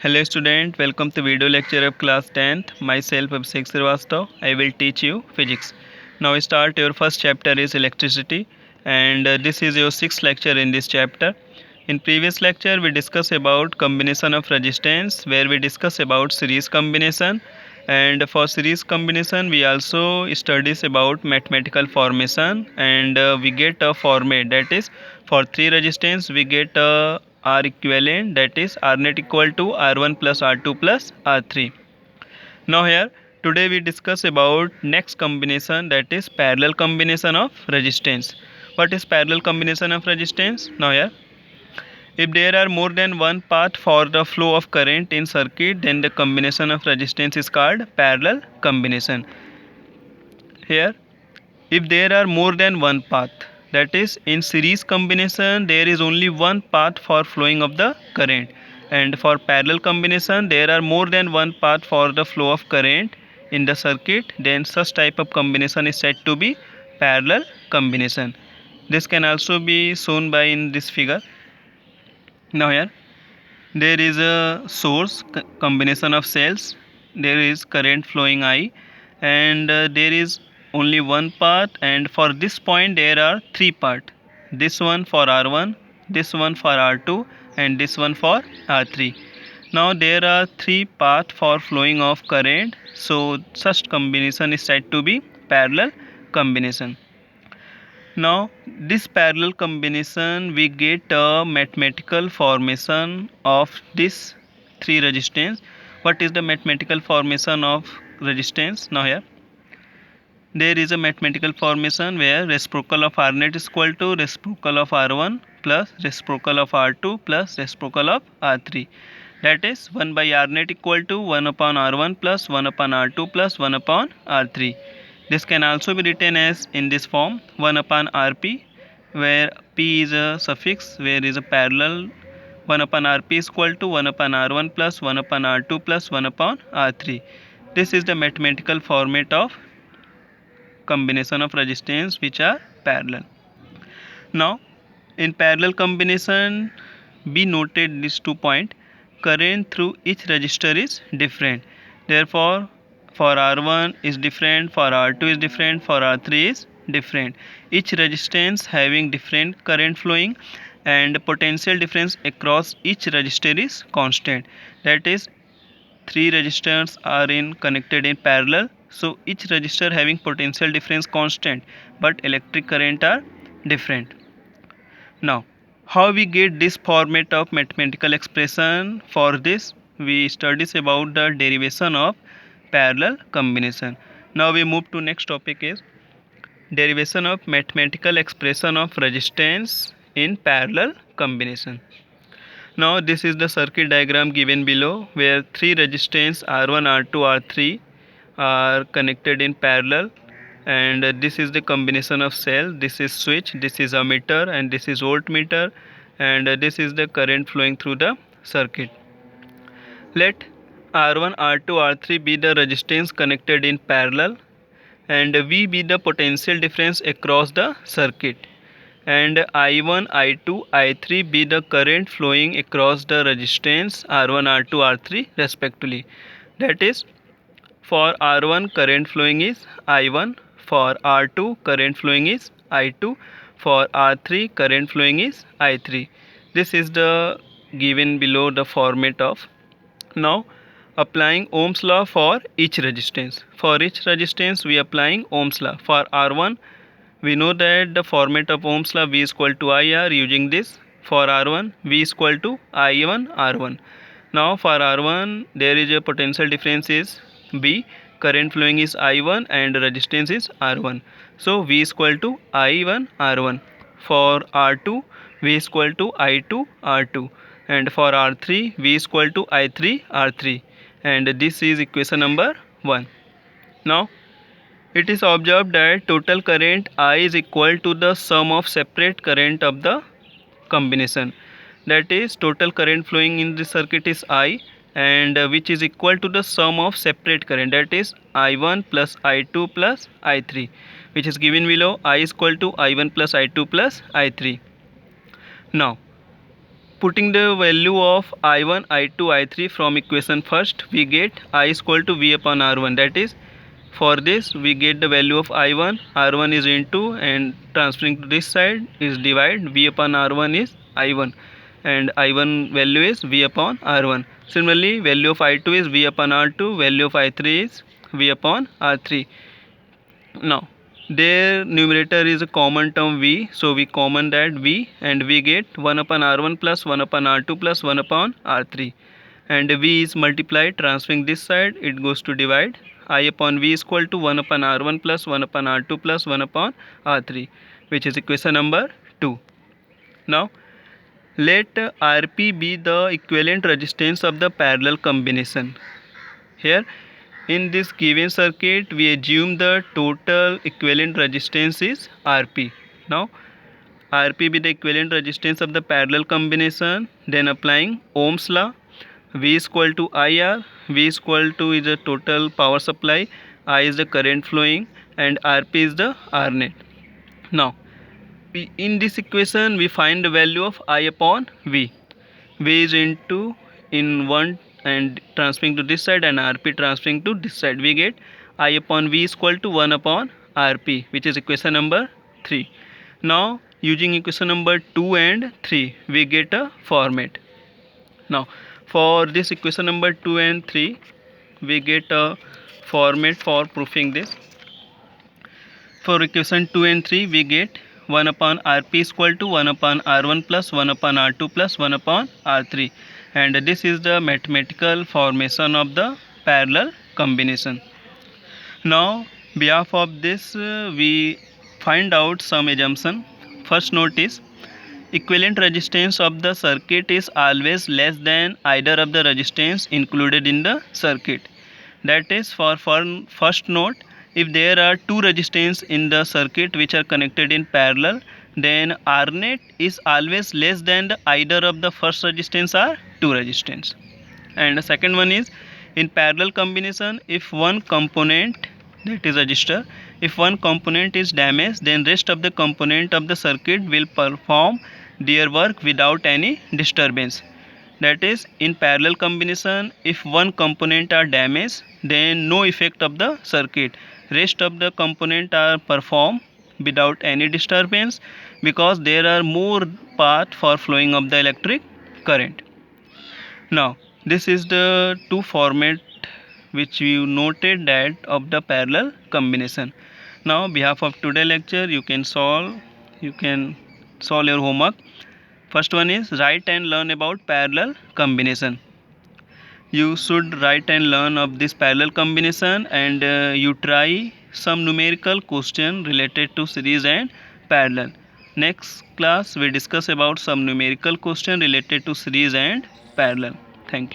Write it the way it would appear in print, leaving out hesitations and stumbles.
Hello student, welcome to video lecture of class 10th. Myself Abhishek Srivastava. I will teach you physics. Now start your first chapter is electricity and this is your sixth lecture in this chapter. In previous lecture we discussed about combination of resistance where we discuss about series combination, and for series combination we also studies about mathematical formation, and we get a format that is for three resistance we get a R equivalent, that is R net equal to R1 plus R2 plus R3. Now here today we discuss about next combination, that is parallel combination of resistance. What is parallel combination of resistance? Now here, if there are more than one path for the flow of current in circuit, then the combination of resistance is called parallel combination. Here, if there are more than one path, that is in series combination there is only one path for flowing of the current, and for parallel combination there are more than one path for the flow of current in the circuit, then such type of combination is said to be parallel combination. This can also be shown by in this figure. Now here there is a source combination of cells, there is current flowing I, and there is only one path, and for this point there are three parts, this one for R1, this one for R2, and this one for R3. Now there are three paths for flowing of current, so such combination is said to be parallel combination. Now this parallel combination we get a mathematical formation of this three resistance. What is the mathematical formation of resistance? Now here there is a mathematical formation where reciprocal of R net is equal to reciprocal of R1 plus reciprocal of R2 plus reciprocal of R3. That is 1 by R net equal to 1 upon R1 plus 1 upon R2 plus 1 upon R3. This can also be written as in this form 1 upon Rp, where P is a suffix, where is a parallel 1 upon Rp is equal to 1 upon R1 plus 1 upon R2 plus 1 upon R3. This is the mathematical format of combination of resistance which are parallel. Now in parallel combination be noted these 2 points. Current through each resistor is different, therefore for R1 is different, for R2 is different, for R3 is different. Each resistance having different current flowing, and potential difference across each resistor is constant. That is, three resistors are in connected in parallel, so each resistor having potential difference constant but electric current are different. Now how we get this format of mathematical expression? For this we studies about the derivation of parallel combination. Now we move to next topic is derivation of mathematical expression of resistance in parallel combination. Now this is the circuit diagram given below, where three resistance R1, R2, R3 are connected in parallel, and this is the combination of cell. This is switch, this is ammeter, and this is voltmeter, and this is the current flowing through the circuit. Let R1, R2, R3 be the resistance connected in parallel, and V be the potential difference across the circuit, and I1, I2, I3 be the current flowing across the resistance R1, R2, R3 respectively. That is, for R1 current flowing is I1, for R2 current flowing is I2, for R3 current flowing is I3. This is the given below the format of. Now applying Ohm's law for each resistance. For each resistance we applying Ohm's law. For R1 we know that the format of Ohm's law V is equal to IR. Using this, for R1 V is equal to I1 R1. Now for R1 there is a potential difference is B, current flowing is I1 and resistance is R1. So V is equal to I1 R1. For R2 V is equal to I2 R2, and for R3 V is equal to I3 R3, and this is equation number 1. Now it is observed that total current I is equal to the sum of separate current of the combination. That is, total current flowing in the circuit is I, and which is equal to the sum of separate current, that is I1 plus I2 plus I3, which is given below. I is equal to I1 plus I2 plus I3. Now Putting the value of I1, I2, I3 from equation first, we get I is equal to V upon R1. That is, for this we get the value of I1, R1 is into, and transferring to this side is divide, V upon R1 is I1, and I1 value is V upon R1. Similarly, value of I2 is V upon R2, value of I3 is V upon R3. Now, their numerator is a common term V, so we common that V, and we get 1 upon R1 plus 1 upon R2 plus 1 upon R3, and V is multiplied, transferring this side it goes to divide. I upon V is equal to 1 upon R1 plus 1 upon R2 plus 1 upon R3, which is equation number 2. Now let Rp be the equivalent resistance of the parallel combination. Here in this given circuit, we assume the total equivalent resistance is Rp. Now Rp be the equivalent resistance of the parallel combination, then applying Ohm's law, V is equal to IR, V is equal to is the total power supply, I is the current flowing, and Rp is the R net. Now in this equation we find the value of I upon V. V is into in one and transferring to this side, and Rp transferring to this side. We get I upon V is equal to 1 upon Rp, which is equation number 3. Now using equation number 2 and 3, we get a format. Now for this equation number 2 and 3, we get a format for proving this. For equation 2 and 3, we get 1 upon Rp is equal to 1 upon R1 plus 1 upon R2 plus 1 upon R3, and this is the mathematical formation of the parallel combination. Now behalf of this we find out some assumption. First note is equivalent resistance of the circuit is always less than either of the resistance included in the circuit. That is, for first note, if there are two resistance in the circuit which are connected in parallel, then R net is always less than the either of the first resistance or two resistance. And the second one is, in parallel combination, if one component, that is resistor, if one component is damaged, then rest of the component of the circuit will perform their work without any disturbance. That is, in parallel combination, if one component are damaged, then no effect of the circuit, rest of the component are performed without any disturbance, because there are more path for flowing of the electric current. Now this is the two format which you noted that of the parallel combination. Now behalf of today lecture, you can solve your homework. First one is write and learn about parallel combination. You should write and learn of this parallel combination, and you try some numerical question related to series and parallel. Next class we discuss about some numerical question related to series and parallel. Thank you.